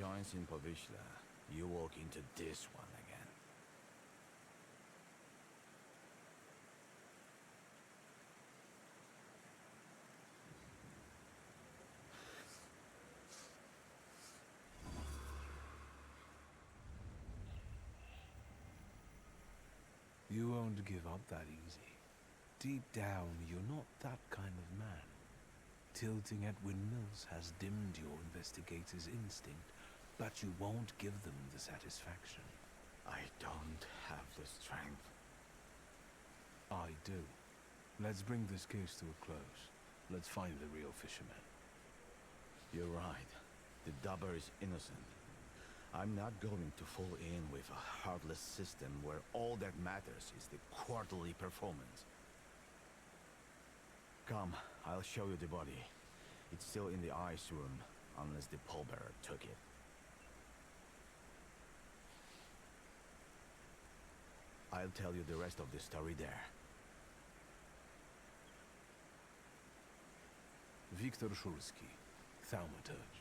joints in Povishla, you walk into this one again. You won't give up that easy. Deep down, you're not that kind of man. Tilting at windmills has dimmed your investigator's instinct, but you won't give them the satisfaction. I don't have the strength. I do. Let's bring this case to a close. Let's find the real fisherman. You're right. The dubber is innocent. I'm not going to fall in with a heartless system where all that matters is the quarterly performance. Come, I'll show you the body. It's still in the ice room, unless the pallbearer took it. I'll tell you the rest of the story there. Viktor Szulski, Thaumaturge.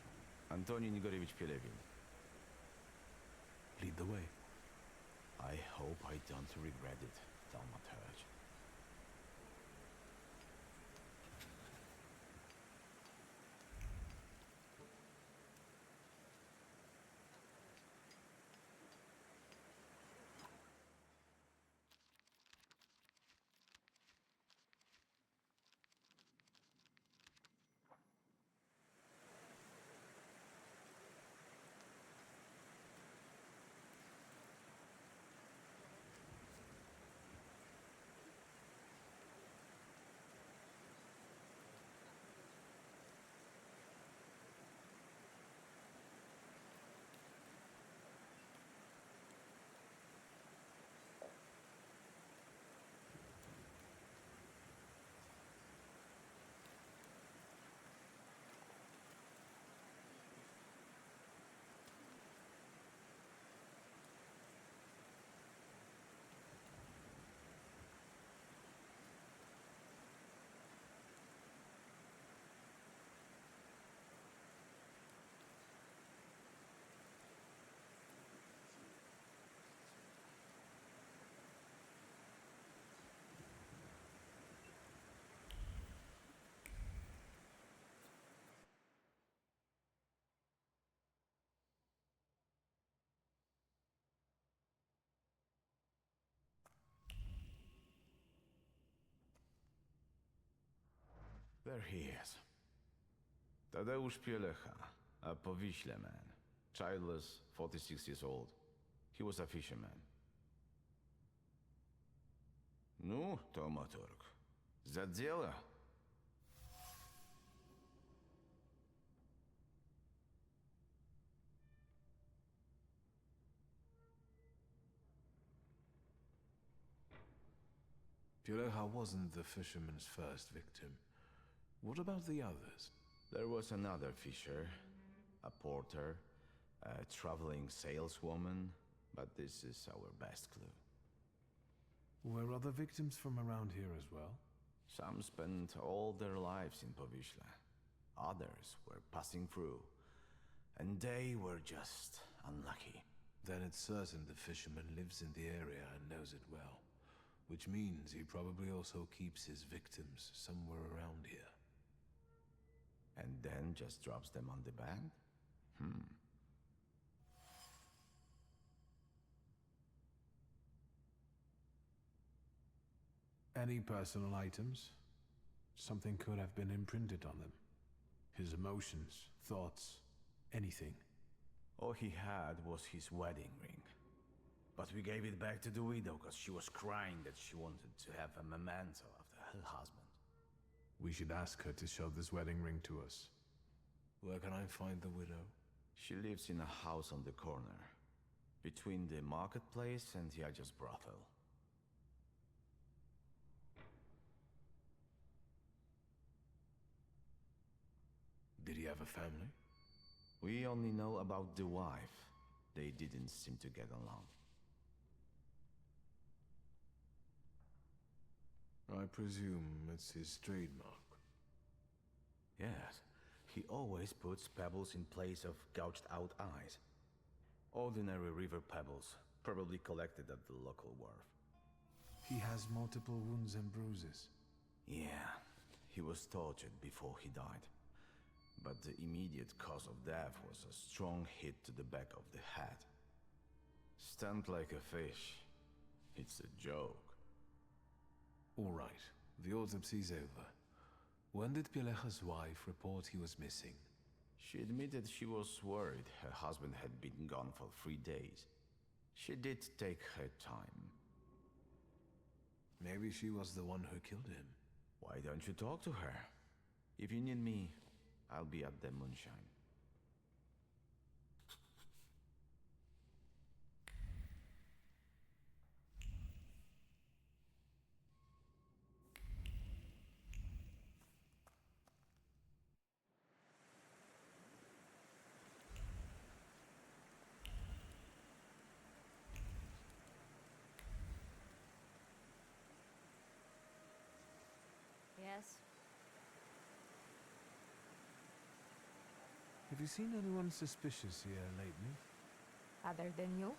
Antoni Nigorevich Pelevin. Lead the way. I hope I don't regret it, Thaumaturge. There he is. Tadeusz Pielecha, a Powiśle man. Childless, 46 years old. He was a fisherman. Ну, Thaumaturge, за дело. Pielecha wasn't the fisherman's first victim. What about the others? There was another fisher, a porter, a traveling saleswoman, but this is our best clue. Were other victims from around here as well? Some spent all their lives in Powiśle. Others were passing through, and they were just unlucky. Then it's certain the fisherman lives in the area and knows it well. Which means he probably also keeps his victims somewhere around here. And then just drops them on the band? Any personal items? Something could have been imprinted on them. His emotions, thoughts, anything. All he had was his wedding ring. But we gave it back to the widow because she was crying that she wanted to have a memento after her husband. We should ask her to show this wedding ring to us. Where can I find the widow? She lives in a house on the corner, between the marketplace and Yaja's brothel. Did he have a family? We only know about the wife. They didn't seem to get along. I presume it's his trademark. Yes. He always puts pebbles in place of gouged out eyes. Ordinary river pebbles, probably collected at the local wharf. He has multiple wounds and bruises. Yeah, he was tortured before he died. But the immediate cause of death was a strong hit to the back of the head. Stunned like a fish. It's a joke. All right, the autopsy's over. When did Pielecha's wife report he was missing? She admitted she was worried her husband had been gone for 3 days. She did take her time. Maybe she was the one who killed him. Why don't you talk to her? If you need me, I'll be at the moonshine. Yes? Have you seen anyone suspicious here lately? Other than you?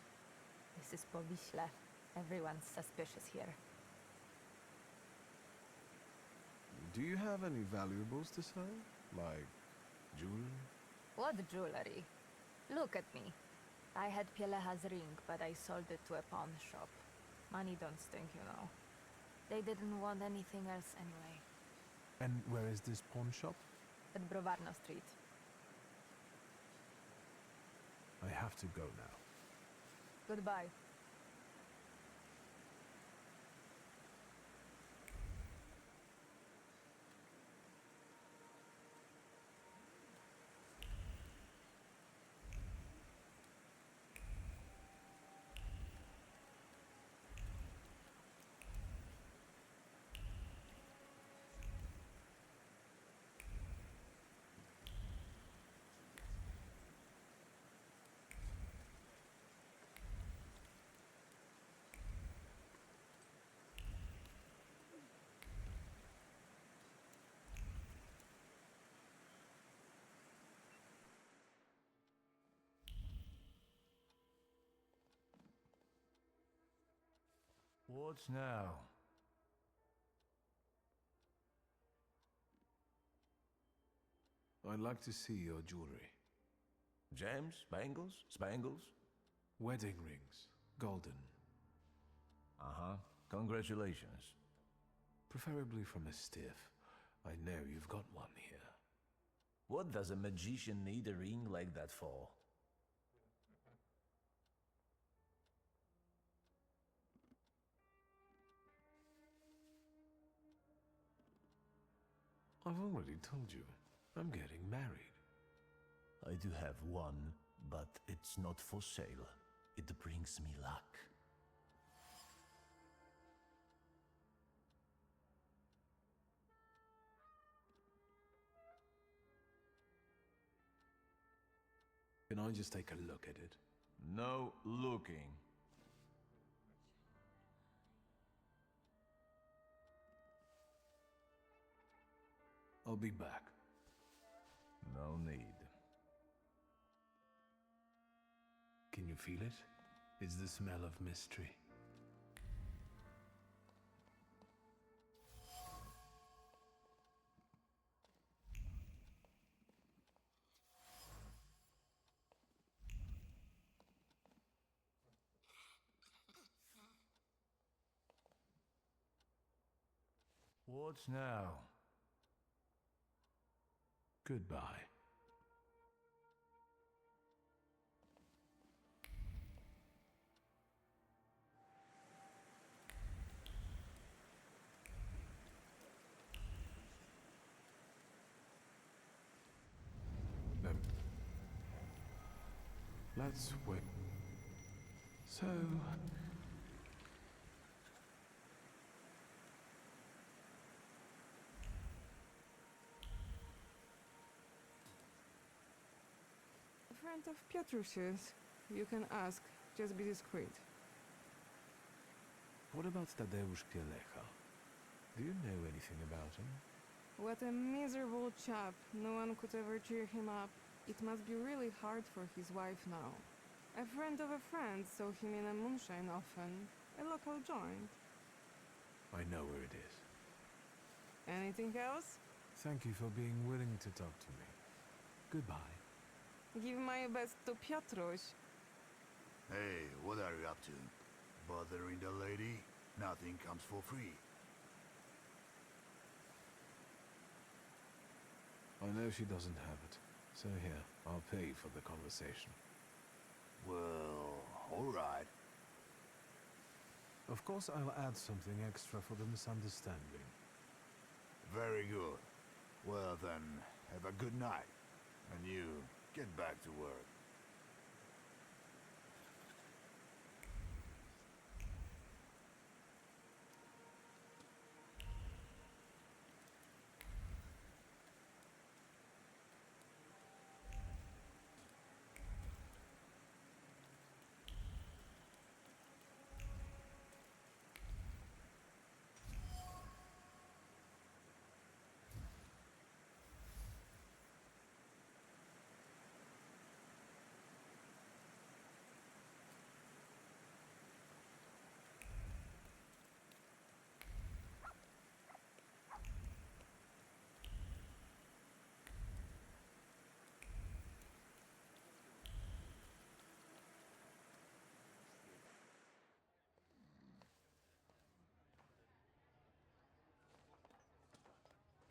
This is Povishla. Everyone's suspicious here. Do you have any valuables to sell? Like jewelry? What jewelry? Look at me. I had Pielecha's ring, but I sold it to a pawn shop. Money don't stink, you know. They didn't want anything else anyway. And where is this pawn shop? At Brovarno Street. I have to go now. Goodbye. What now? I'd like to see your jewelry. Gems? Bangles? Spangles? Wedding rings. Golden. Uh-huh. Congratulations. Preferably from a stiff. I know you've got one here. What does a magician need a ring like that for? I've already told you. I'm getting married. I do have one, but it's not for sale. It brings me luck. Can I just take a look at it? No looking. I'll be back. No need. Can you feel it? It's the smell of mystery. What now? Goodbye. Let's wait. So... A friend of Piotrus's. You can ask. Just be discreet. What about Tadeusz Pielecha? Do you know anything about him? What a miserable chap. No one could ever cheer him up. It must be really hard for his wife now. A friend of a friend saw him in a moonshine often. A local joint. I know where it is. Anything else? Thank you for being willing to talk to me. Goodbye. Give my best to Piotruś. Hey, what are you up to? Bothering the lady? Nothing comes for free. I know she doesn't have it. So here, I'll pay for the conversation. Well, alright. Of course, I'll add something extra for the misunderstanding. Very good. Well then, have a good night. And you, get back to work.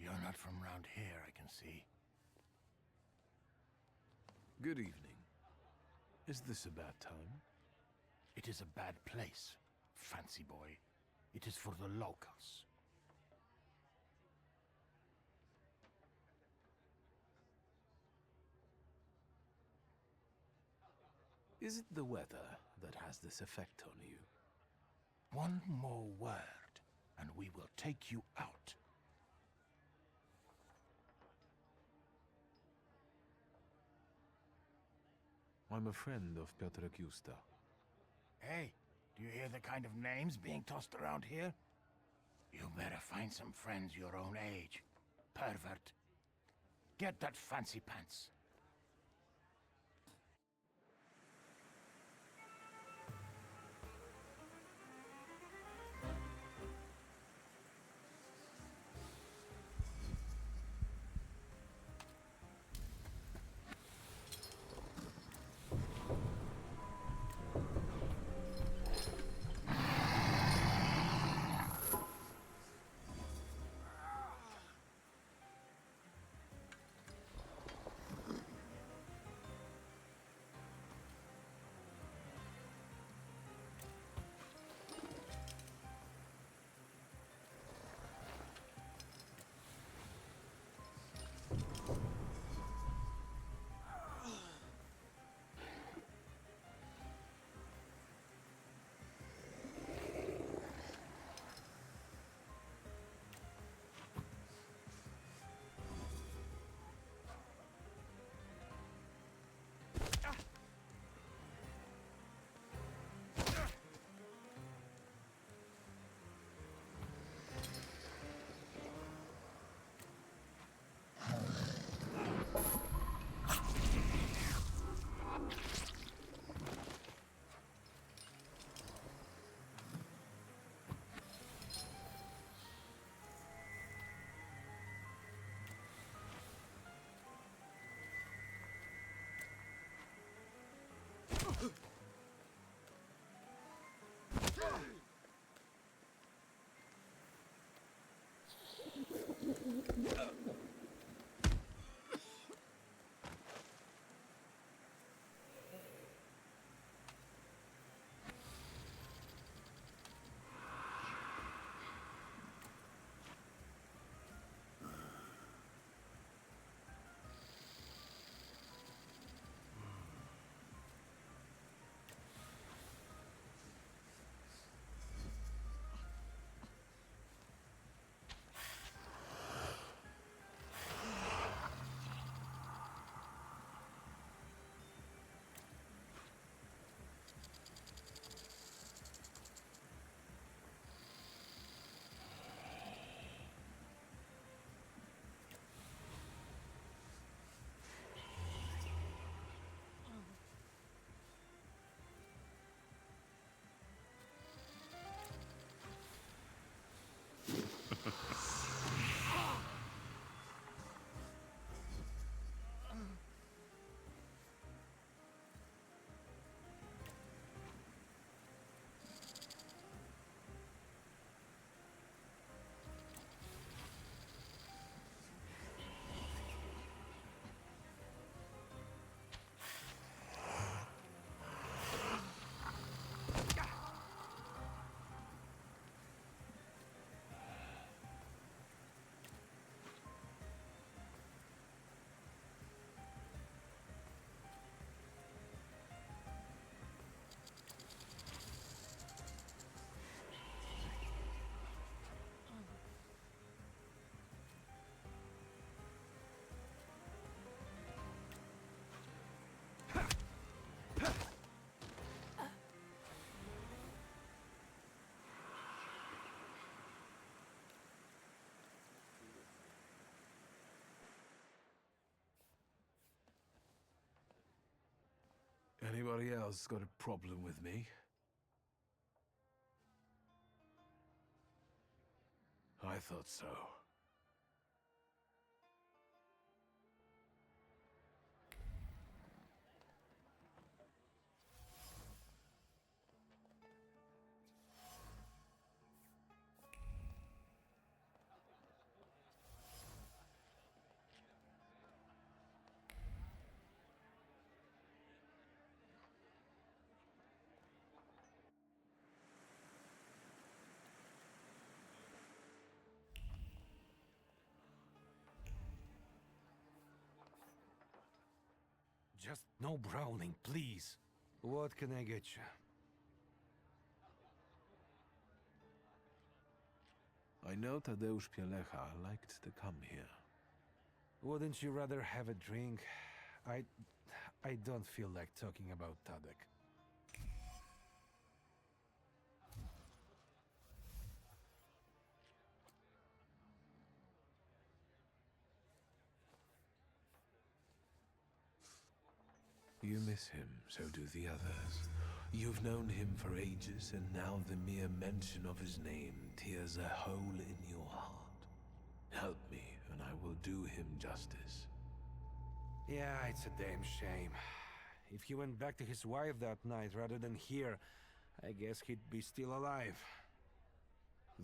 You're not from round here, I can see. Good evening. Is this a bad time? It is a bad place, fancy boy. It is for the locals. Is it the weather that has this effect on you? One more word, and we will take you out. I'm a friend of Piotr Kusta. Hey, do you hear the kind of names being tossed around here? You better find some friends your own age. Pervert. Get that fancy pants. Anybody else got a problem with me? I thought so. Just no browning, please. What can I get you? I know Tadeusz Pielecha liked to come here. Wouldn't you rather have a drink? I don't feel like talking about Tadek. You miss him, so do the others. You've known him for ages, and now the mere mention of his name tears a hole in your heart. Help me, and I will do him justice. Yeah, it's a damn shame. If he went back to his wife that night rather than here, I guess he'd be still alive.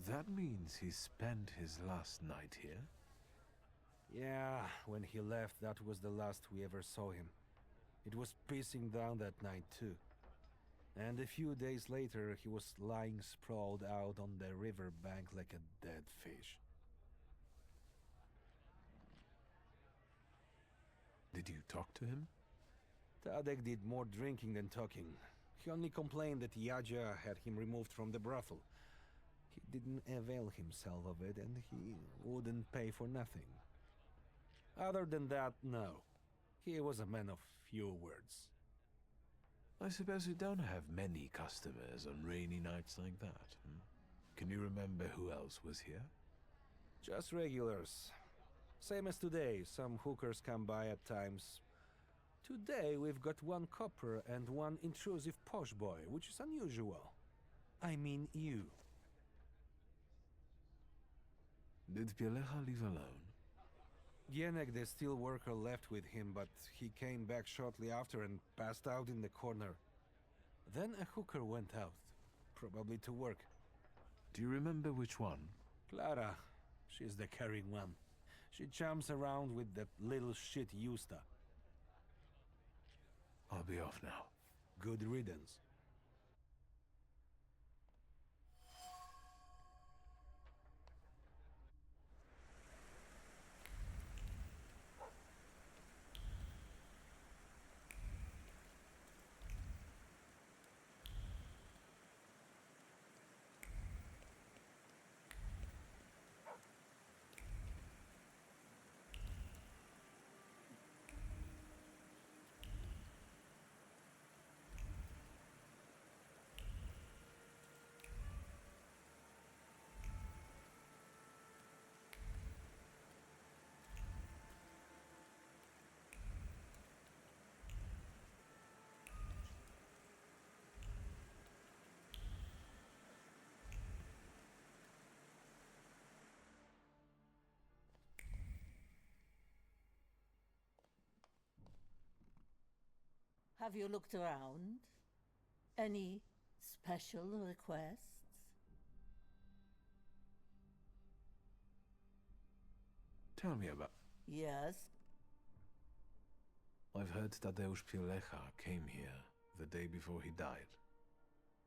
That means he spent his last night here? Yeah, when he left, that was the last we ever saw him. It was pissing down that night too. And a few days later, he was lying sprawled out on the river bank like a dead fish. Did you talk to him? Tadek did more drinking than talking. He only complained that Yadzia had him removed from the brothel. He didn't avail himself of it, and he wouldn't pay for nothing. Other than that, no. He was a man of few words. I suppose you don't have many customers on rainy nights like that, hmm? Can you remember who else was here? Just regulars. Same as today, some hookers come by at times. Today we've got one copper and one intrusive posh boy, which is unusual. I mean you. Did Pielecha leave alone? Gienek, the steel worker, left with him, but he came back shortly after and passed out in the corner. Then a hooker went out, probably to work. Do you remember which one? Clara. She's the caring one. She chumps around with that little shit Justa. I'll be off now. Good riddance. Have you looked around? Any special requests? Tell me about... Yes? I've heard Tadeusz Pielecha came here the day before he died.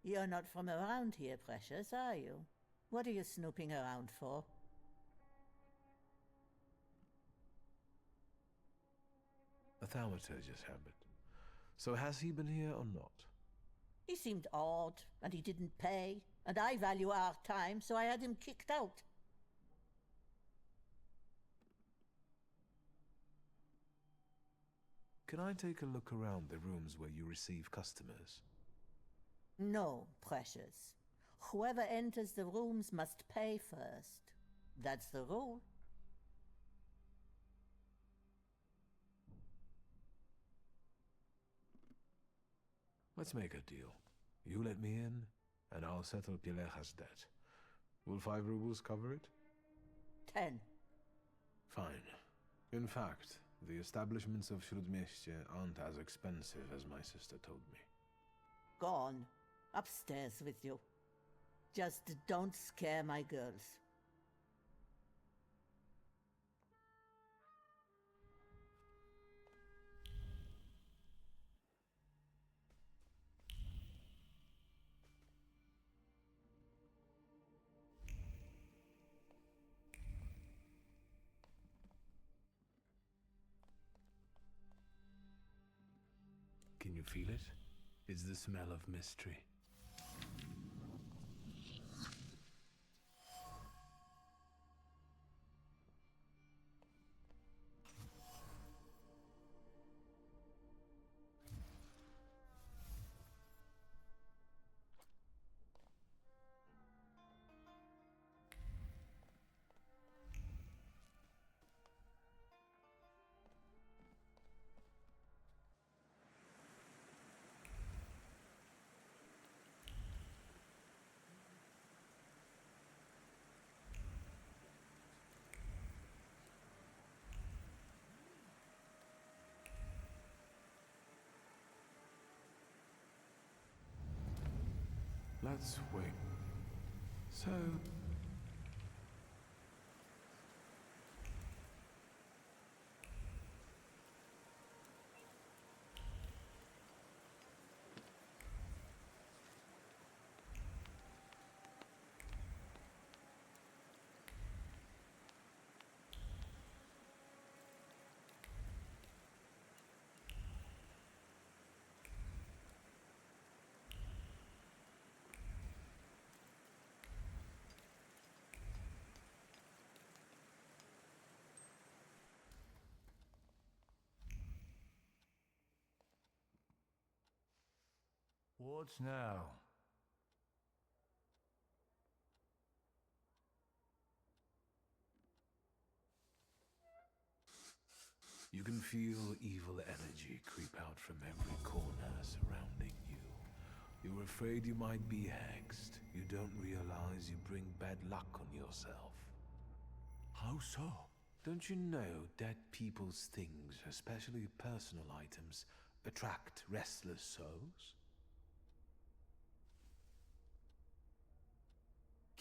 You're not from around here, Precious, are you? What are you snooping around for? A Thaumaturge's habit. So has he been here or not? He seemed odd, and he didn't pay, and I value our time, so I had him kicked out. Can I take a look around the rooms where you receive customers? No, Precious. Whoever enters the rooms must pay first. That's the rule. Let's make a deal. You let me in, and I'll settle Pileja's debt. Will 5 rubles cover it? 10. Fine. In fact, the establishments of Śródmieście aren't as expensive as my sister told me. Gone. Upstairs with you. Just don't scare my girls. Can you feel it? It's the smell of mystery. Let's wait. So... What now? You can feel evil energy creep out from every corner surrounding you. You're afraid you might be hexed. You don't realize you bring bad luck on yourself. How so? Don't you know dead people's things, especially personal items, attract restless souls?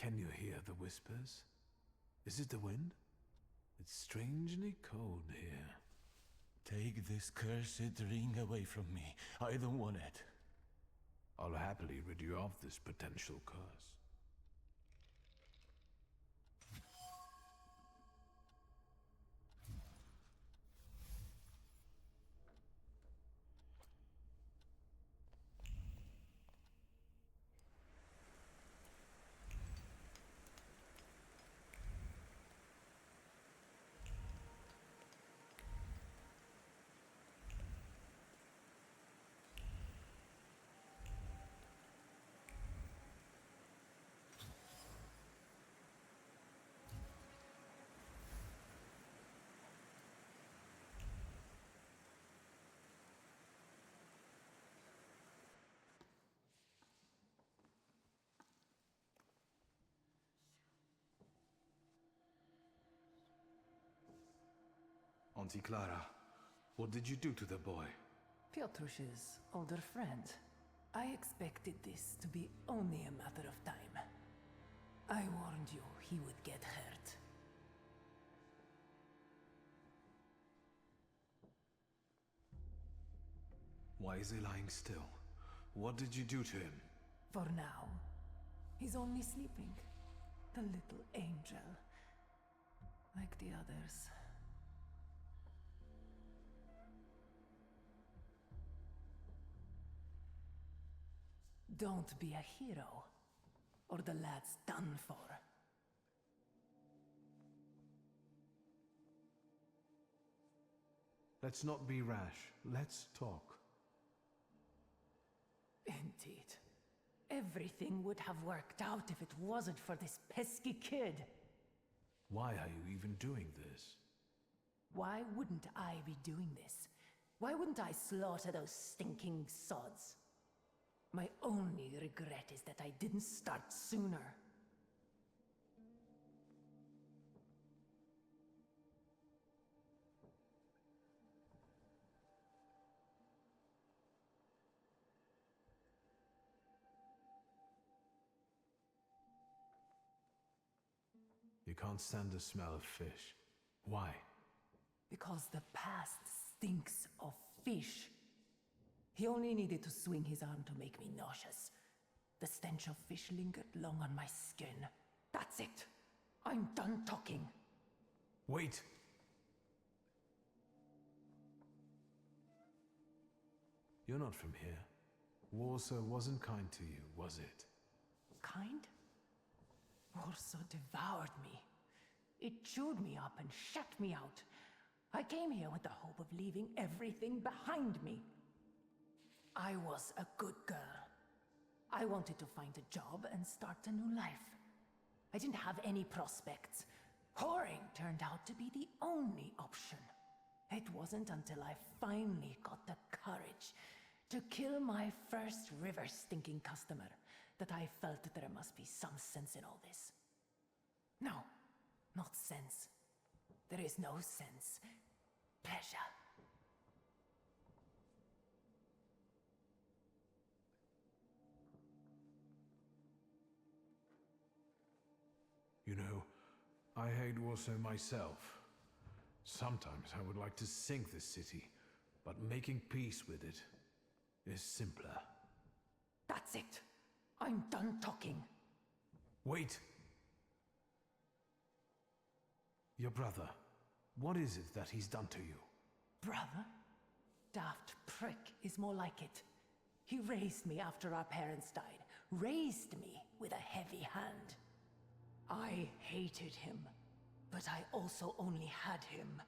Can you hear the whispers? Is it the wind? It's strangely cold here. Take this cursed ring away from me. I don't want it. I'll happily rid you of this potential curse. Auntie Clara, what did you do to the boy? Piotrus's older friend. I expected this to be only a matter of time. I warned you he would get hurt. Why is he lying still? What did you do to him? For now, he's only sleeping. The little angel. Like the others. Don't be a hero, or the lad's done for. Let's not be rash. Let's talk. Indeed. Everything would have worked out if it wasn't for this pesky kid. Why are you even doing this? Why wouldn't I be doing this? Why wouldn't I slaughter those stinking sods? My only regret is that I didn't start sooner. You can't stand the smell of fish. Why? Because the past stinks of fish. He only needed to swing his arm to make me nauseous. The stench of fish lingered long on my skin. That's it. I'm done talking. Wait! You're not from here. Warsaw wasn't kind to you, was it? Kind? Warsaw devoured me. It chewed me up and shut me out. I came here with the hope of leaving everything behind me. I was a good girl. I wanted to find a job and start a new life. I didn't have any prospects. Whoring turned out to be the only option. It wasn't until I finally got the courage to kill my first river-stinking customer that I felt that there must be some sense in all this. No, not sense. There is no sense. Pleasure. You know, I hate Warsaw myself. Sometimes I would like to sink this city, but making peace with it is simpler. That's it. I'm done talking. Wait! Your brother, what is it that he's done to you? Brother? Daft prick is more like it. He raised me after our parents died. Raised me with a heavy hand. I hated him, but I also only had him.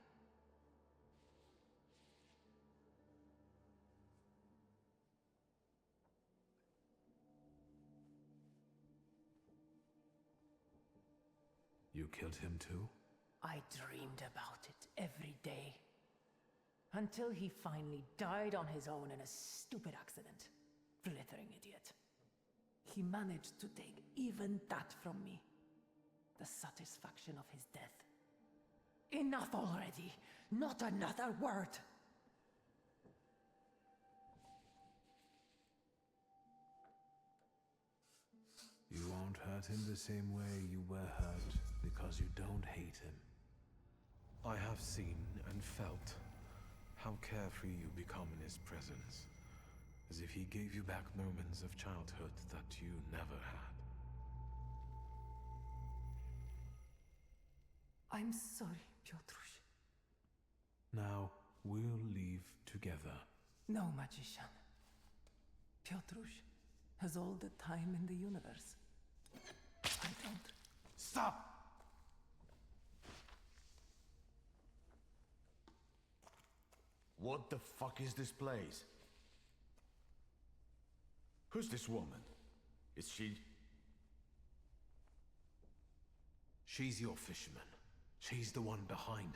You killed him too? I dreamed about it every day. Until he finally died on his own in a stupid accident. Blithering idiot. He managed to take even that from me. The satisfaction of his death. Enough already! Not another word! You won't hurt him the same way you were hurt because you don't hate him. I have seen and felt how carefree you become in his presence, as if he gave you back moments of childhood that you never had. I'm sorry, Piotruś. Now, we'll leave together. No, magician. Piotruś has all the time in the universe. I don't. Stop! What the fuck is this place? Who's this woman? Is she... She's your fisherman. She's the one behind.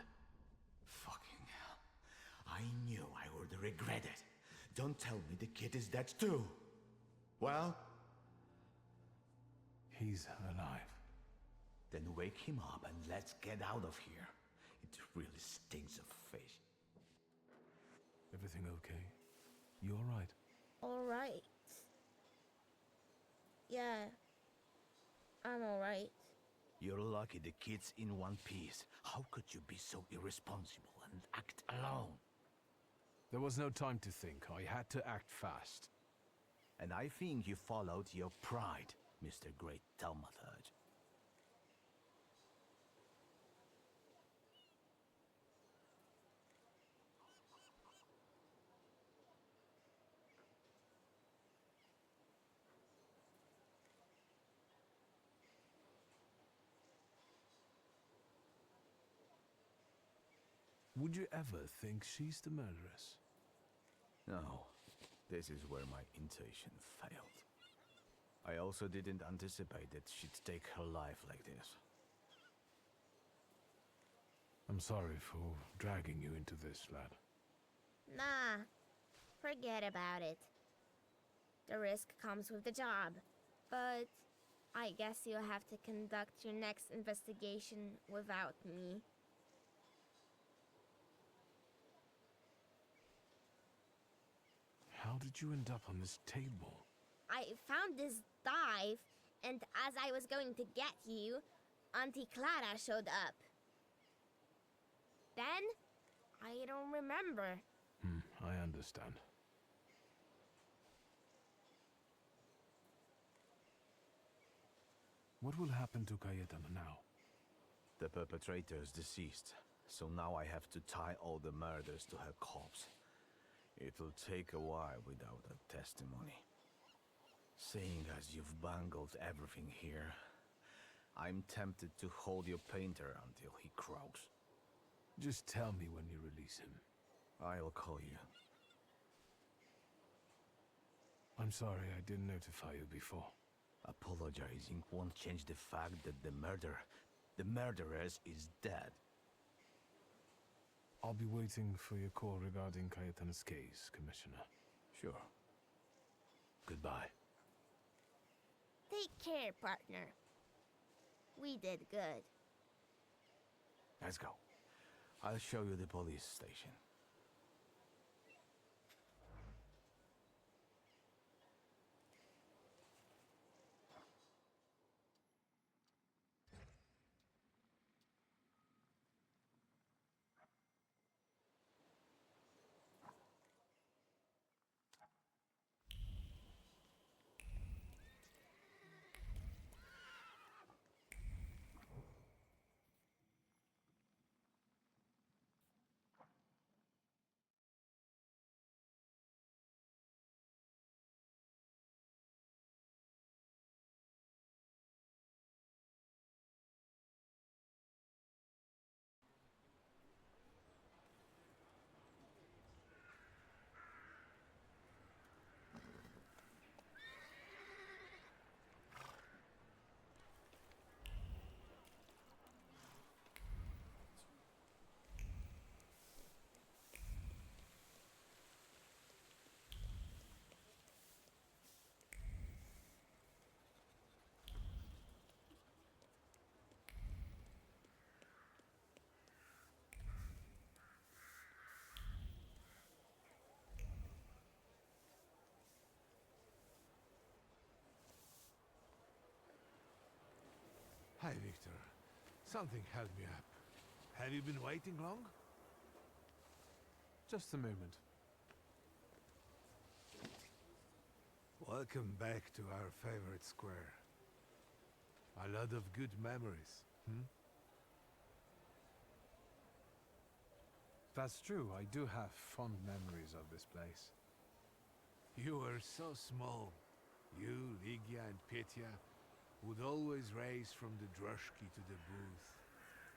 Fucking hell. I knew I would regret it. Don't tell me the kid is dead too. Well? He's alive. Then wake him up and let's get out of here. It really stinks of fish. Everything okay? You alright? Alright. Yeah. I'm alright. You're lucky the kid's in one piece. How could you be so irresponsible and act alone? There was no time to think. I had to act fast. And I think you followed your pride, Mr. Great Thaumaturge. Would you ever think she's the murderess? No, this is where my intuition failed. I also didn't anticipate that she'd take her life like this. I'm sorry for dragging you into this, lad. Nah. Forget about it. The risk comes with the job. But I guess you'll have to conduct your next investigation without me. How did you end up on this table? I found this dive, and as I was going to get you, Auntie Clara showed up. Then, I don't remember. I understand. What will happen to Cayetana now? The perpetrator is deceased, so now I have to tie all the murders to her corpse. It'll take a while without a testimony. Seeing as you've bungled everything here, I'm tempted to hold your painter until he croaks. Just tell me when you release him. I'll call you. I'm sorry I didn't notify you before. Apologizing won't change the fact that the murderess is dead. I'll be waiting for your call regarding Cayetana's case, Commissioner. Sure. Goodbye. Take care, partner. We did good. Let's go. I'll show you the police station. Hi, Victor. Something held me up. Have you been waiting long? Just a moment. Welcome back to our favorite square. A lot of good memories, That's true. I do have fond memories of this place. You were so small. You, Ligia, and Petya would always race from the droshky to the booth.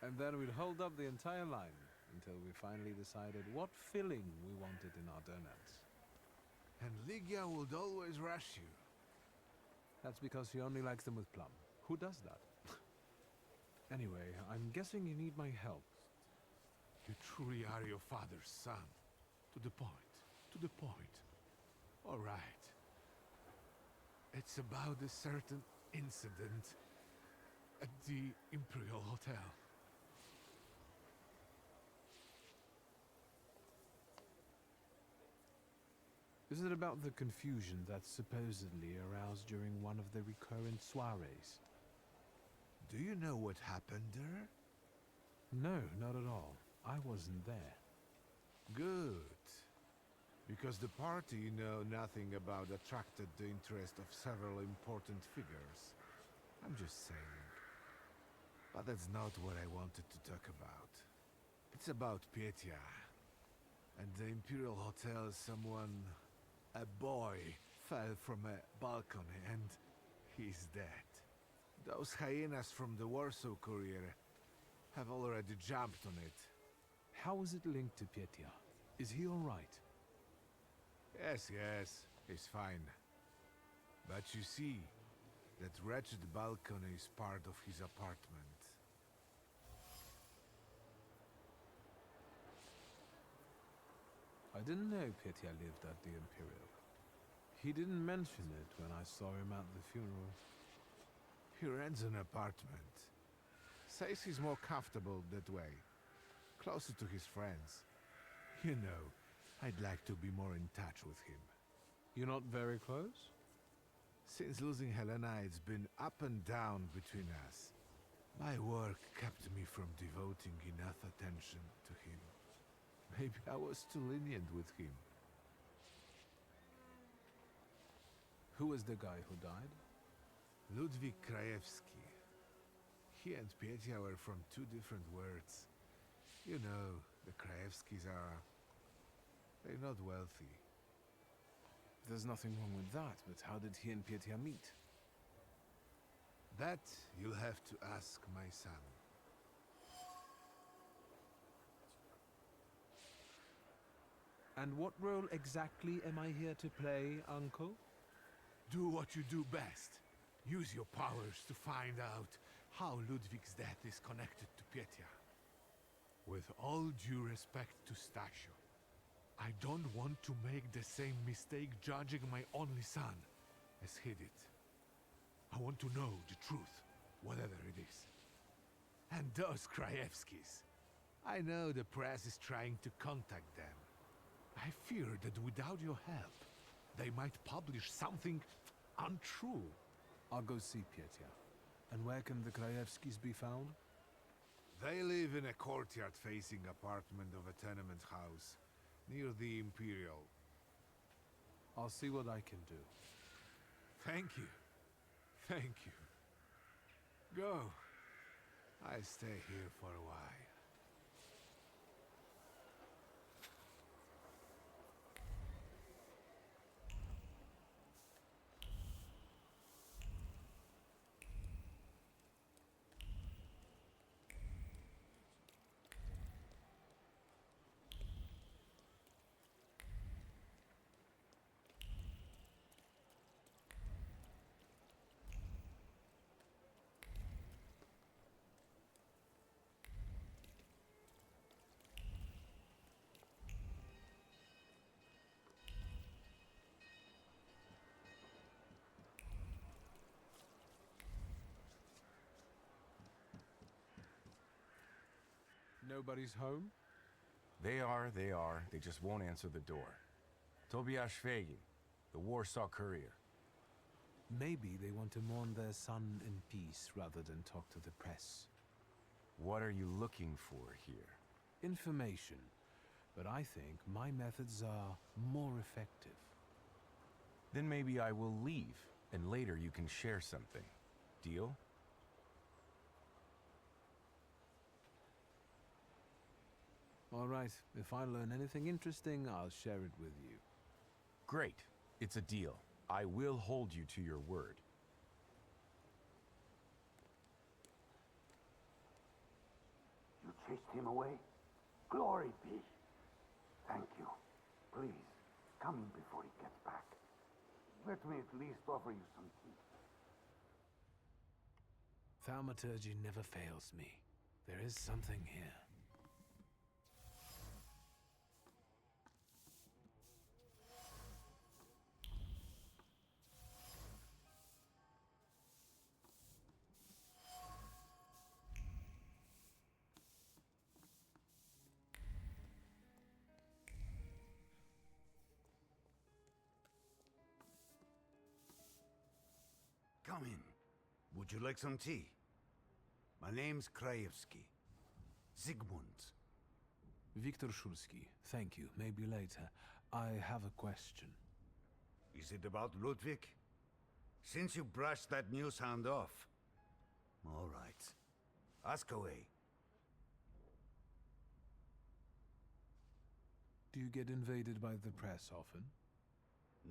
And then we'd hold up the entire line until we finally decided what filling we wanted in our donuts. And Ligia would always rush you. That's because she only likes them with plum. Who does that? Anyway, I'm guessing you need my help. You truly are your father's son. To the point. To the point. All right. It's about a certain incident at the Imperial Hotel. Is it about the confusion that supposedly aroused during one of the recurrent soirees? Do you know what happened there? No, not at all. I wasn't there. Good. Because the party you know nothing about attracted the interest of several important figures. I'm just saying. But that's not what I wanted to talk about. It's about Petya. And the Imperial Hotel, a boy, fell from a balcony and he's dead. Those hyenas from the Warsaw Courier have already jumped on it. How is it linked to Petya? Is he all right? Yes, he's fine. But you see, that wretched balcony is part of his apartment. I didn't know Petya lived at the Imperial. He didn't mention it when I saw him at the funeral. He rents an apartment. Says he's more comfortable that way. Closer to his friends. You know, I'd like to be more in touch with him. You're not very close? Since losing Helena, it's been up and down between us. My work kept me from devoting enough attention to him. Maybe I was too lenient with him. Who was the guy who died? Ludwig Krajewski. He and Petya were from two different worlds. You know, the Krajewskis are... they're not wealthy. There's nothing wrong with that, but how did he and Petya meet? That you'll have to ask my son. And what role exactly am I here to play, Uncle? Do what you do best. Use your powers to find out how Ludwig's death is connected to Petya. With all due respect to Stasio, I don't want to make the same mistake judging my only son as he did. I want to know the truth, whatever it is. And those Krajewskis. I know the press is trying to contact them. I fear that without your help, they might publish something untrue. I'll go see Petya. And where can the Krajewskis be found? They live in a courtyard-facing apartment of a tenement house, near the Imperial. I'll see what I can do. Thank you. Thank you. Go. I stay here for a while. Nobody's home? They are. They just won't answer the door. Tobias Fegi, the Warsaw Courier. Maybe they want to mourn their son in peace rather than talk to the press. What are you looking for here? Information. But I think my methods are more effective. Then maybe I will leave, and later you can share something. Deal? All right. If I learn anything interesting, I'll share it with you. Great. It's a deal. I will hold you to your word. You chased him away? Glory be. Thank you. Please, come in before he gets back. Let me at least offer you some tea. Thaumaturge never fails me. There is something here. Come in. Would you like some tea? My name's Krajewski. Zygmunt. Viktor Szulski. Thank you. Maybe later. I have a question. Is it about Ludwig? Since you brushed that news hound off. All right. Ask away. Do you get invaded by the press often?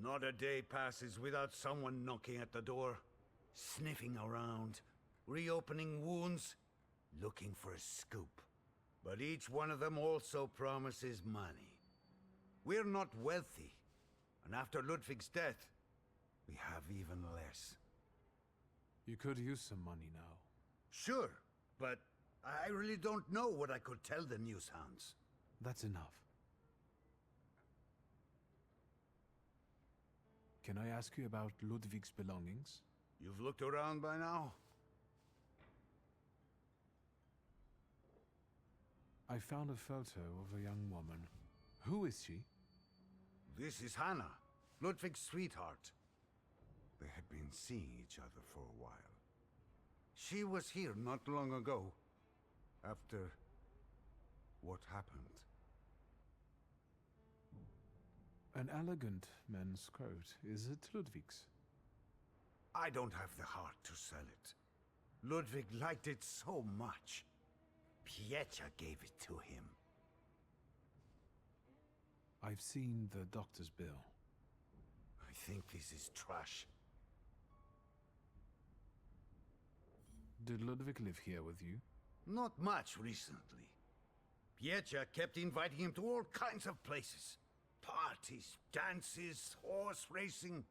Not a day passes without someone knocking at the door, sniffing around, reopening wounds, looking for a scoop. But each one of them also promises money. We're not wealthy, and after Ludwig's death, we have even less. You could use some money now. Sure, but I really don't know what I could tell the news hounds. That's enough. Can I ask you about Ludwig's belongings? You've looked around by now? I found a photo of a young woman. Who is she? This is Hannah, Ludwig's sweetheart. They had been seeing each other for a while. She was here not long ago, after what happened. An elegant men's coat. Is it Ludwig's? I don't have the heart to sell it. Ludwig liked it so much. Piecha gave it to him. I've seen the doctor's bill. I think this is trash. Did Ludwig live here with you? Not much recently. Piecha kept inviting him to all kinds of places. Parties, dances, horse racing.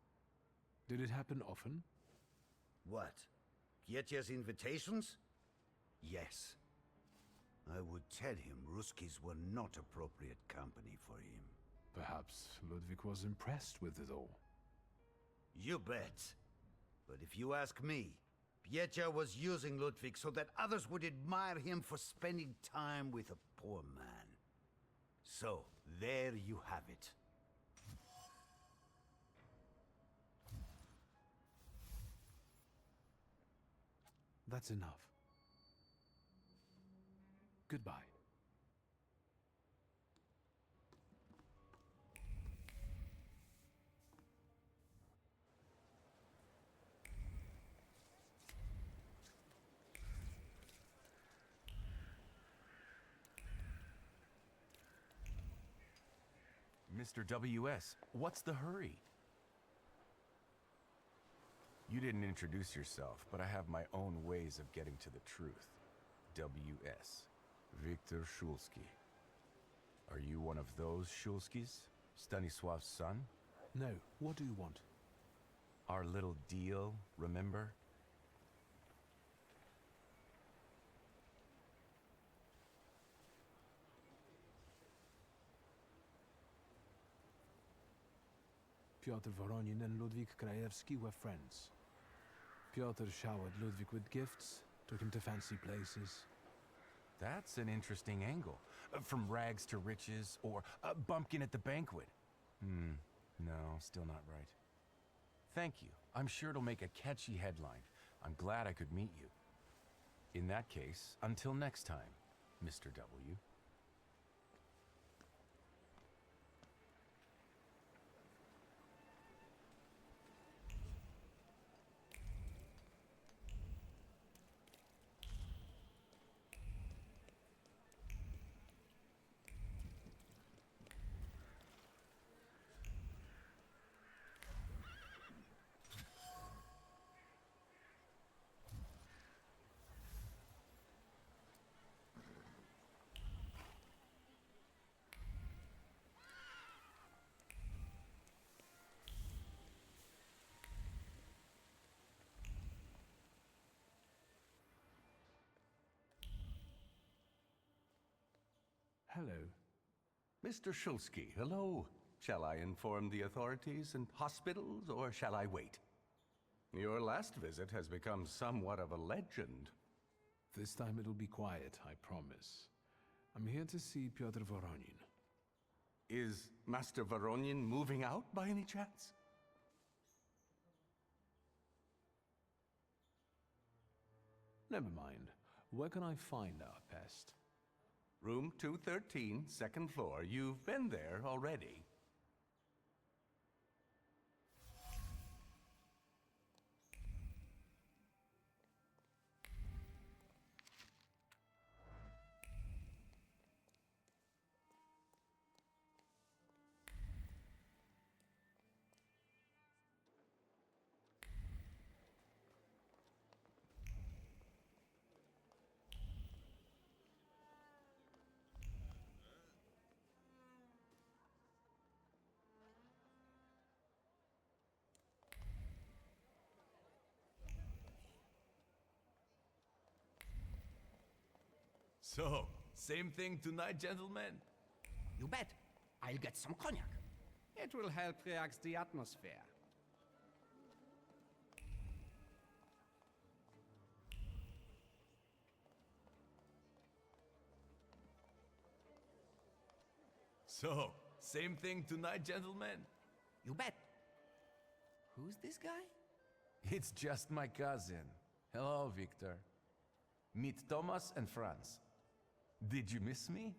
Did it happen often? What? Piecha's invitations? Yes. I would tell him Ruskies were not appropriate company for him. Perhaps Ludwig was impressed with it all. You bet. But if you ask me, Piecha was using Ludwig so that others would admire him for spending time with a poor man. So, there you have it. That's enough. Goodbye. Mr. WS, what's the hurry? You didn't introduce yourself, but I have my own ways of getting to the truth. WS. Victor Shulsky. Are you one of those Shulskis? Stanisław's son? No, what do you want? Our little deal, remember? Piotr Voronin and Ludwig Krajewski were friends. Piotr showered Ludwig with gifts, took him to fancy places. That's an interesting angle. From rags to riches, or a bumpkin at the banquet. No, still not right. Thank you. I'm sure it'll make a catchy headline. I'm glad I could meet you. In that case, until next time, Mr. W. Hello. Mr. Shulsky, hello. Shall I inform the authorities and hospitals, or shall I wait? Your last visit has become somewhat of a legend. This time it'll be quiet, I promise. I'm here to see Piotr Voronin. Is Master Voronin moving out by any chance? Never mind. Where can I find our pest? Room 213, second floor. You've been there already. So, same thing tonight, gentlemen? You bet. I'll get some cognac. It will help relax the atmosphere. So, same thing tonight, gentlemen? You bet. Who's this guy? It's just my cousin. Hello, Victor. Meet Thomas and Franz. Did you miss me?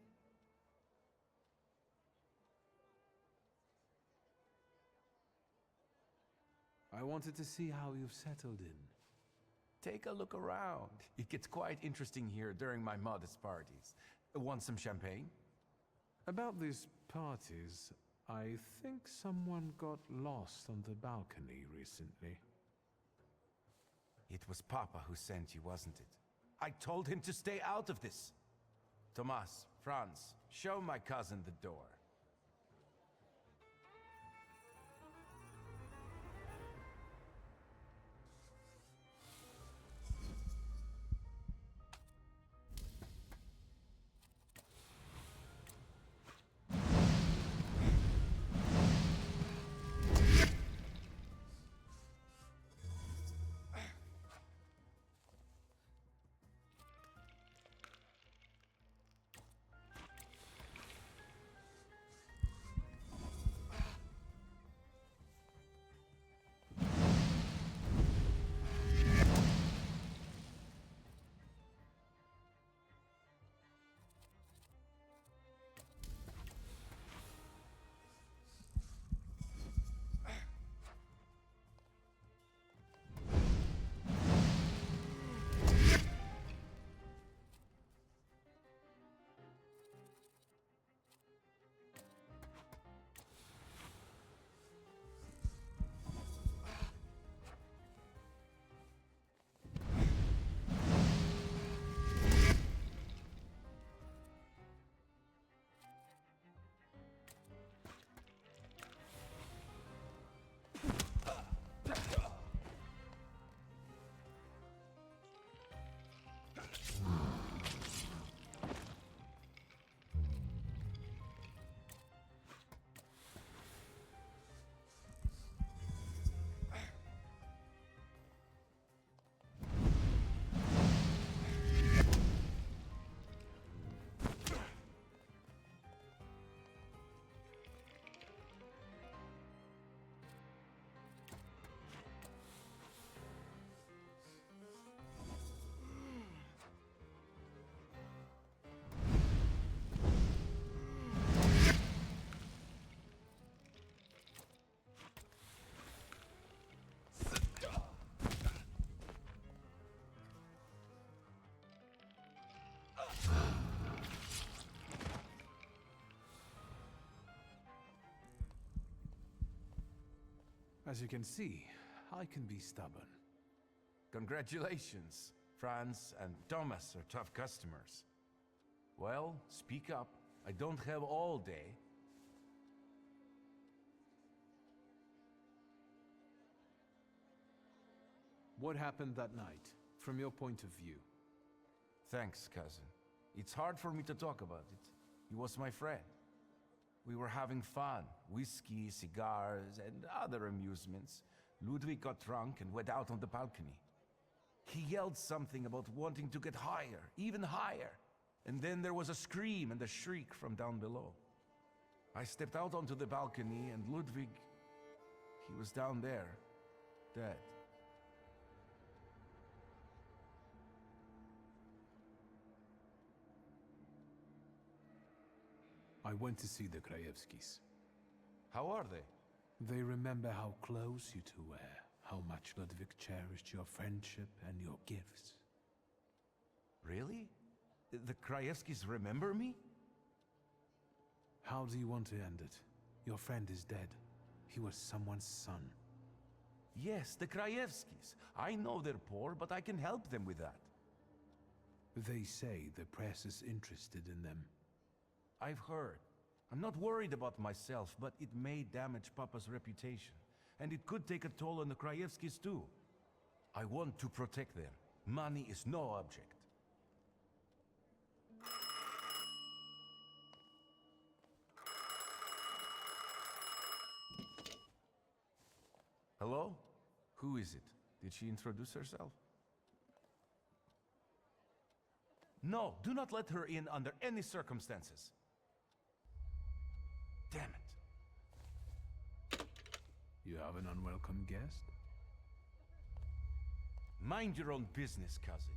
I wanted to see how you've settled in. Take a look around. It gets quite interesting here during my modest parties. Want some champagne? About these parties, I think someone got lost on the balcony recently. It was Papa who sent you, wasn't it? I told him to stay out of this. Thomas, Franz, show my cousin the door. As you can see, I can be stubborn. Congratulations. Franz and Thomas are tough customers. Well, speak up. I don't have all day. What happened that night, from your point of view? Thanks, cousin. It's hard for me to talk about it. He was my friend. We were having fun. Whiskey, cigars, and other amusements. Ludwig got drunk and went out on the balcony. He yelled something about wanting to get higher, even higher. And then there was a scream and a shriek from down below. I stepped out onto the balcony and Ludwig, he was down there, dead. I went to see the Krajewskis. How are they? They remember how close you two were, how much Ludwig cherished your friendship and your gifts. Really? The Krajewskis remember me? How do you want to end it? Your friend is dead. He was someone's son. Yes, the Krajewskis. I know they're poor, but I can help them with that. They say the press is interested in them. I've heard. I'm not worried about myself, but it may damage Papa's reputation. And it could take a toll on the Krajewskis too. I want to protect them. Money is no object. Hello? Who is it? Did she introduce herself? No, do not let her in under any circumstances. Damn it. You have an unwelcome guest? Mind your own business, cousin.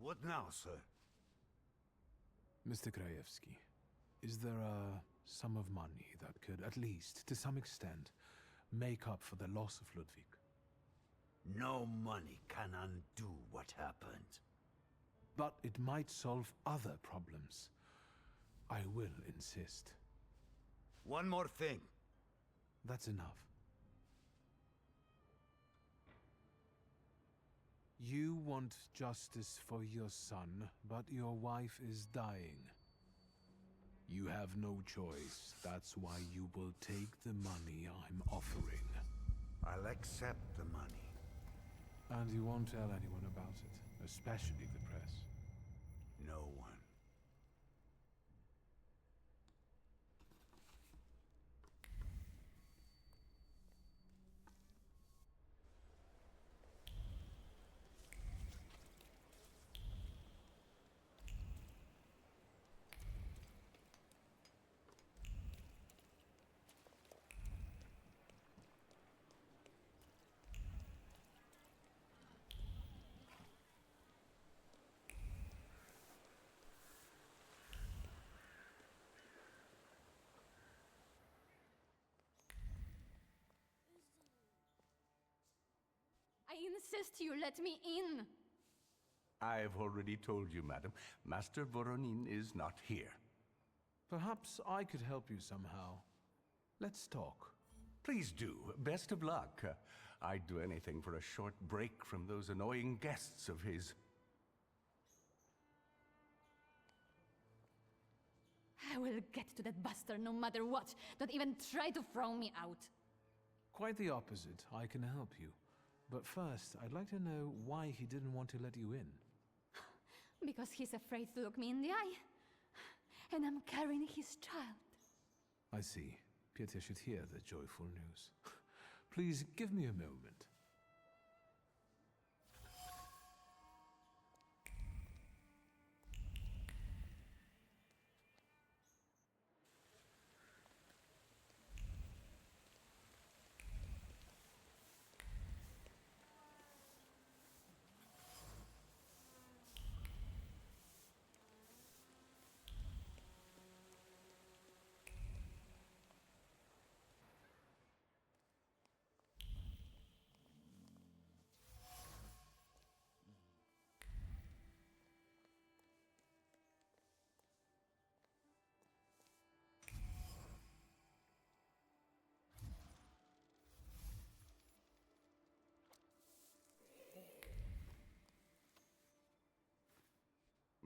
What now, sir? Mr. Krajewski, is there a sum of money that could, at least, to some extent, make up for the loss of Ludwig? No money can undo what happened. But it might solve other problems. I will insist. One more thing. That's enough. You want justice for your son, but your wife is dying. You have no choice. That's why you will take the money I'm offering. I'll accept the money. And you won't tell anyone about it, especially the press. No one. I insist you let me in! I've already told you, madam. Master Voronin is not here. Perhaps I could help you somehow. Let's talk. Please do. Best of luck. I'd do anything for a short break from those annoying guests of his. I will get to that bastard no matter what. Don't even try to throw me out. Quite the opposite. I can help you. But first, I'd like to know why he didn't want to let you in. Because he's afraid to look me in the eye. And I'm carrying his child. I see. Peter should hear the joyful news. Please give me a moment.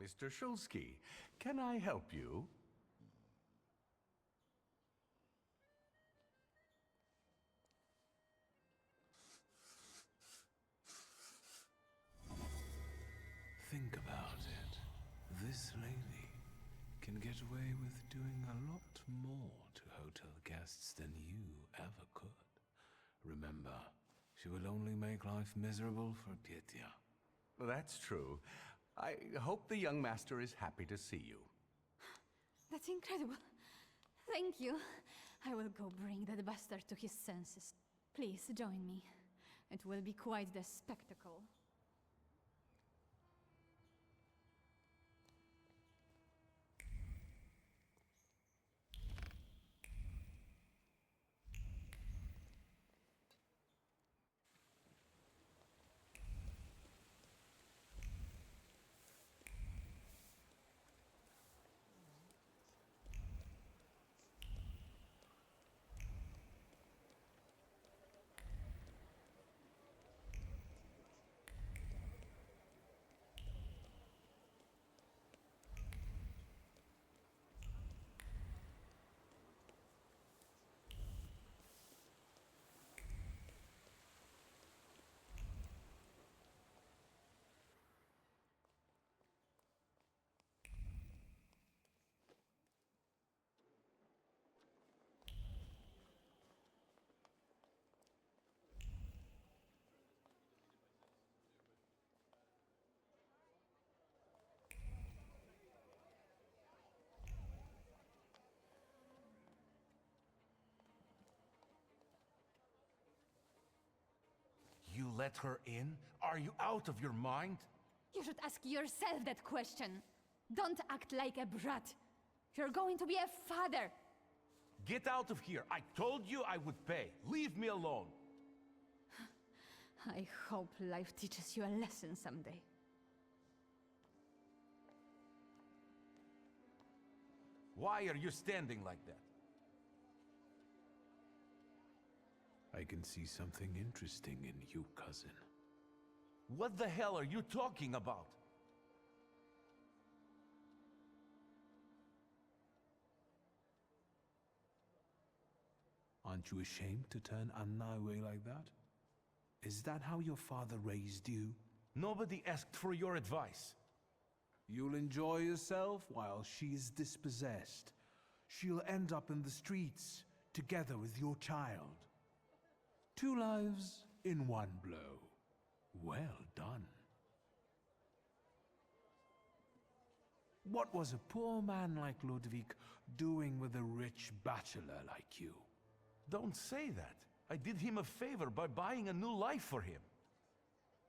Mr. Shulsky, can I help you? Think about it. This lady can get away with doing a lot more to hotel guests than you ever could. Remember, she will only make life miserable for Petya. That's true. I hope the young master is happy to see you. That's incredible. Thank you. I will go bring that bastard to his senses. Please join me. It will be quite the spectacle. You let her in? Are you out of your mind? You should ask yourself that question. Don't act like a brat. You're going to be a father. Get out of here. I told you I would pay. Leave me alone. I hope life teaches you a lesson someday. Why are you standing like that? I can see something interesting in you, cousin. What the hell are you talking about? Aren't you ashamed to turn Anna away like that? Is that how your father raised you? Nobody asked for your advice. You'll enjoy yourself while she's dispossessed. She'll end up in the streets, together with your child. 2 lives in 1 blow. Well done. What was a poor man like Ludwig doing with a rich bachelor like you? Don't say that. I did him a favor by buying a new life for him.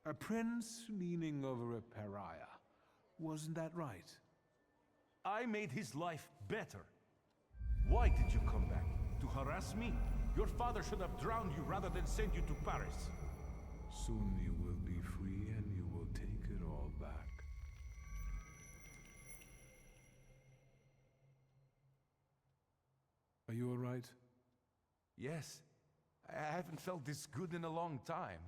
A prince leaning over a pariah. Wasn't that right? I made his life better. Why did you come back? To harass me? Your father should have drowned you rather than send you to Paris. Soon you will be free and you will take it all back. Are you all right? Yes. I haven't felt this good in a long time.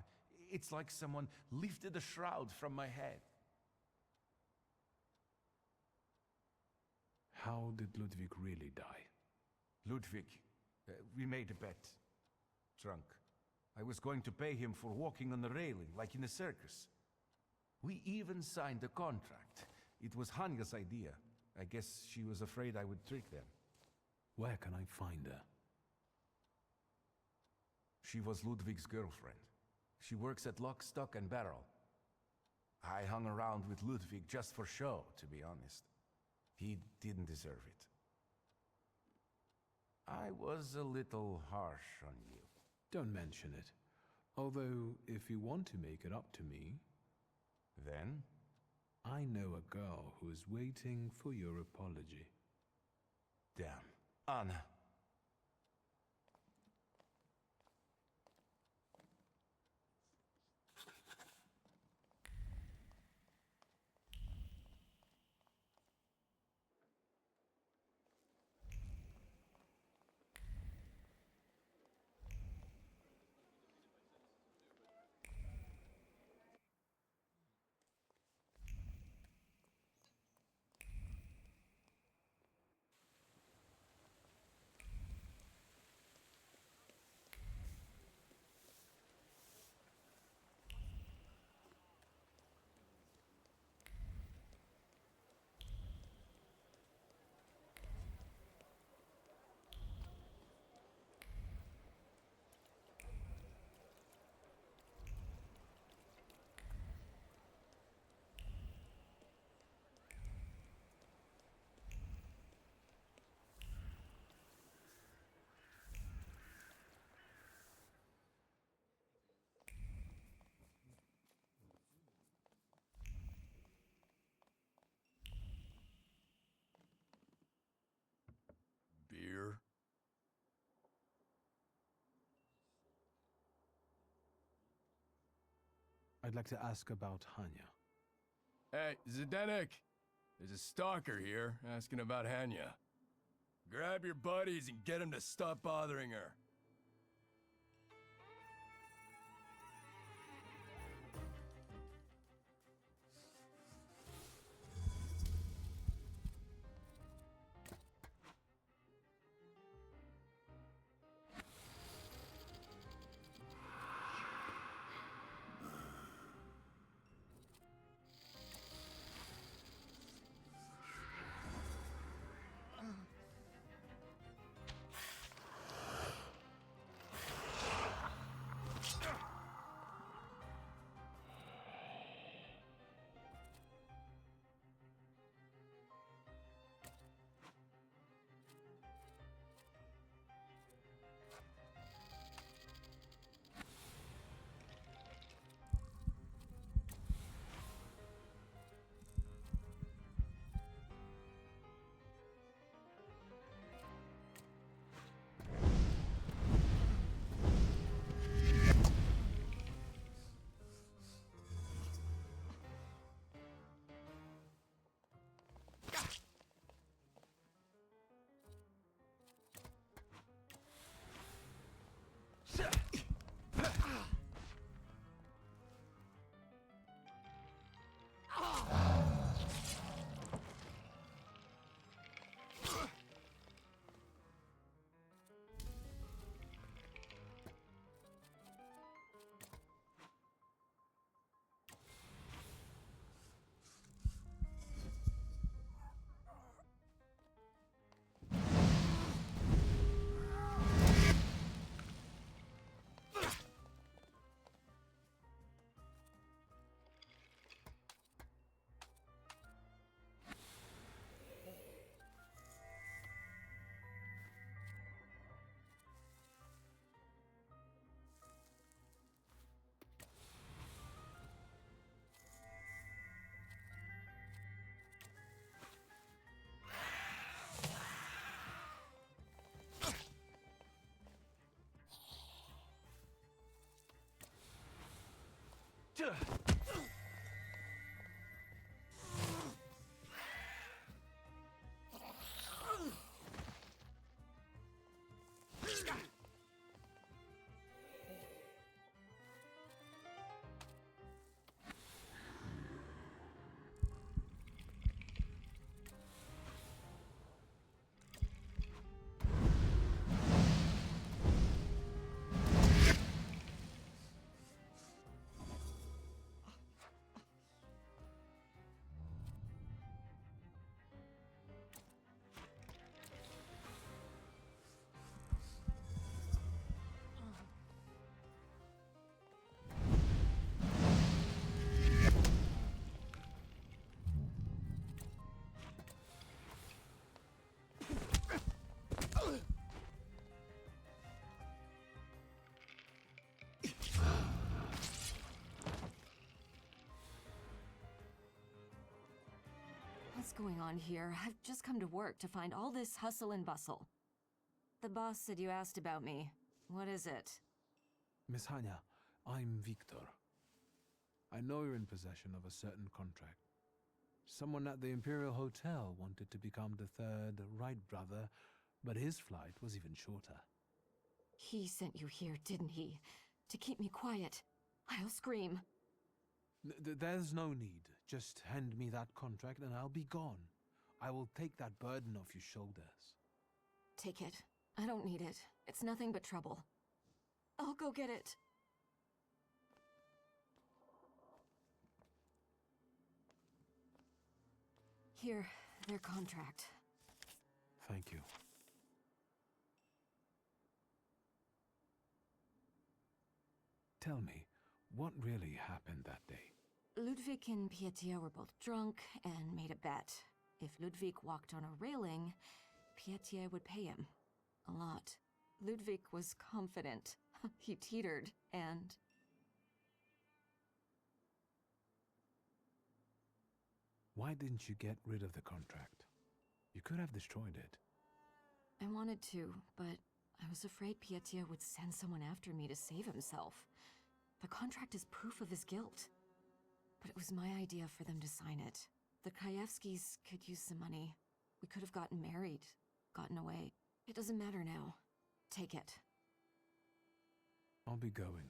It's like someone lifted a shroud from my head. How did Ludwig really die? Ludwig, we made a bet. Drunk. I was going to pay him for walking on the railing, like in a circus. We even signed a contract. It was Hanya's idea. I guess she was afraid I would trick them. Where can I find her? She was Ludwig's girlfriend. She works at Lock, Stock and Barrel. I hung around with Ludwig just for show, to be honest. He didn't deserve it. I was a little harsh on you. Don't mention it. Although, if you want to make it up to me... Then? I know a girl who is waiting for your apology. Damn. Anna. I'd like to ask about Hanya. Hey, Zdenek! There's a stalker here asking about Hanya. Grab your buddies and get them to stop bothering her. What's going on here? I've just come to work to find all this hustle and bustle. The boss said you asked about me. What is it? Miss Hanya, I'm Victor. I know you're in possession of a certain contract. Someone at the Imperial Hotel wanted to become the third Wright brother, but his flight was even shorter. He sent you here, didn't he? To keep me quiet. I'll scream. There's no need. Just hand me that contract and I'll be gone. I will take that burden off your shoulders. Take it. I don't need it. It's nothing but trouble. I'll go get it. Here, their contract. Thank you. Tell me, what really happened that day? Ludwig and Pietia were both drunk and made a bet. If Ludwig walked on a railing, Pietia would pay him. A lot. Ludwig was confident. He teetered, and... Why didn't you get rid of the contract? You could have destroyed it. I wanted to, but I was afraid Pietia would send someone after me to save himself. The contract is proof of his guilt. But it was my idea for them to sign it. The Krajewskis could use some money. We could have gotten married, gotten away. It doesn't matter now. Take it. I'll be going.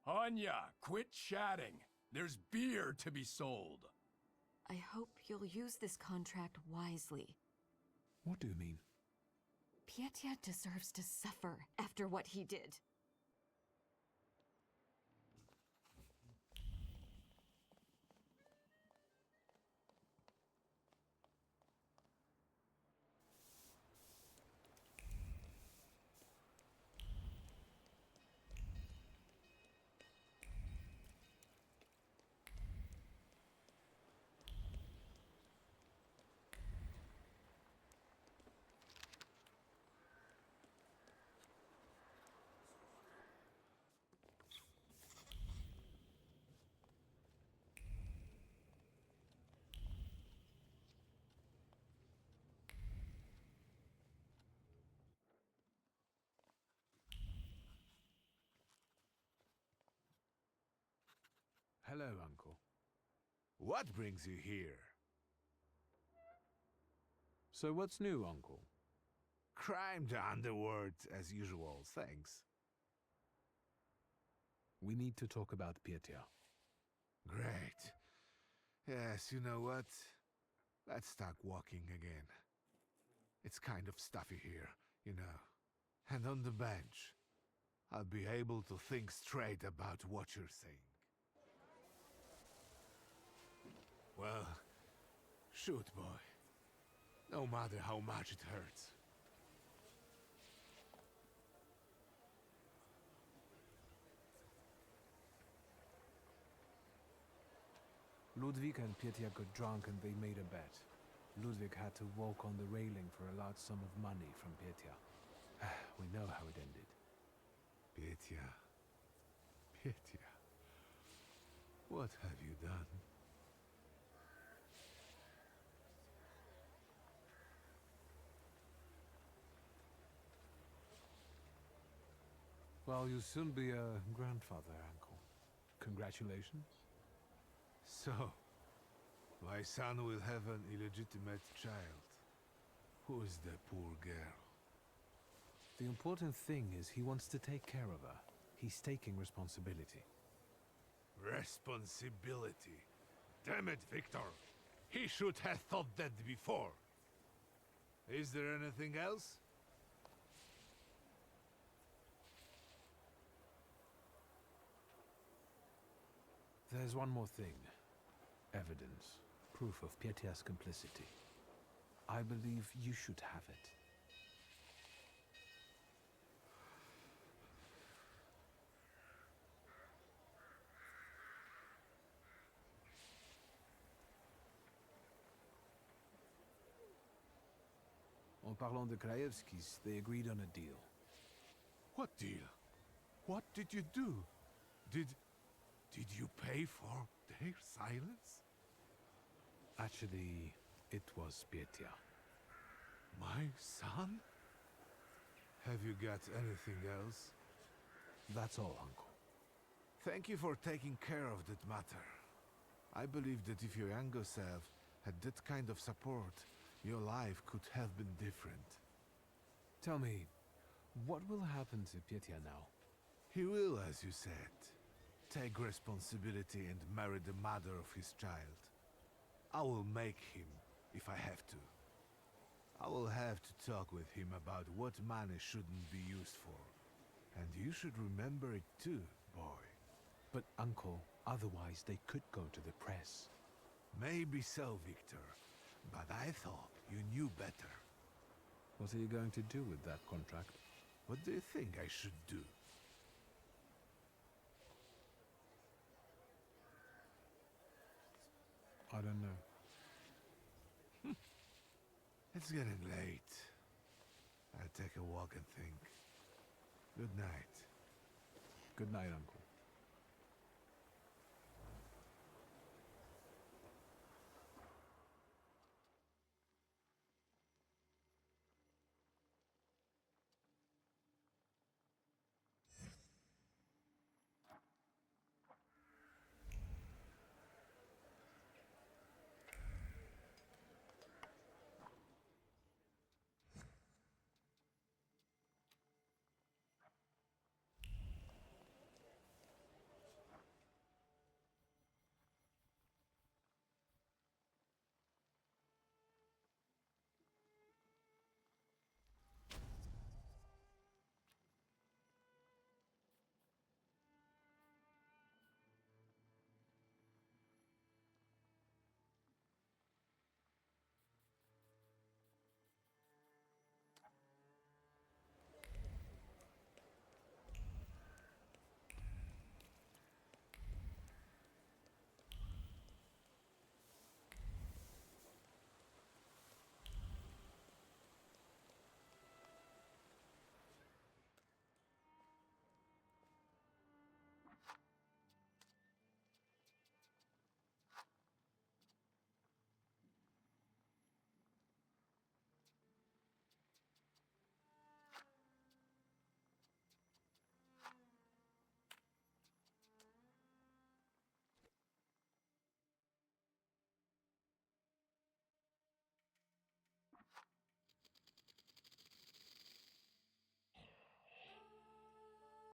Anya, quit chatting. There's beer to be sold. I hope you'll use this contract wisely. What do you mean? Pietia deserves to suffer after what he did. Hello, Uncle. What brings you here? So what's new, Uncle? Crime the underworld as usual, thanks. We need to talk about Pietia. Great. Yes, you know what? Let's start walking again. It's kind of stuffy here, you know. And on the bench, I'll be able to think straight about what you're saying. Well, shoot, boy. No matter how much it hurts. Ludwig and Pietia got drunk and they made a bet. Ludwig had to walk on the railing for a large sum of money from Pietia. We know how it ended. Pietia. Pietia. What have you done? Well, you'll soon be a grandfather, Uncle. Congratulations. So, my son will have an illegitimate child. Who is the poor girl? The important thing is he wants to take care of her. He's taking responsibility. Responsibility? Damn it, Victor! He should have thought that before. Is there anything else? There's one more thing. Evidence. Proof of Pietia's complicity. I believe you should have it. En parlant de Krajewskis, they agreed on a deal. What deal? What did you do? Did you pay for their silence? Actually, it was Pietia. My son? Have you got anything else? That's all, Uncle. Thank you for taking care of that matter. I believe that if your younger self had that kind of support, your life could have been different. Tell me, what will happen to Pietia now? He will, as you said, take responsibility and marry the mother of his child. I will make him, if I have to. I will have to talk with him about what money shouldn't be used for. And you should remember it too, boy. But, Uncle, otherwise they could go to the press. Maybe so, Victor. But I thought you knew better. What are you going to do with that contract? What do you think I should do? I don't know. It's getting late. I'll take a walk and think. Good night. Good night, Uncle.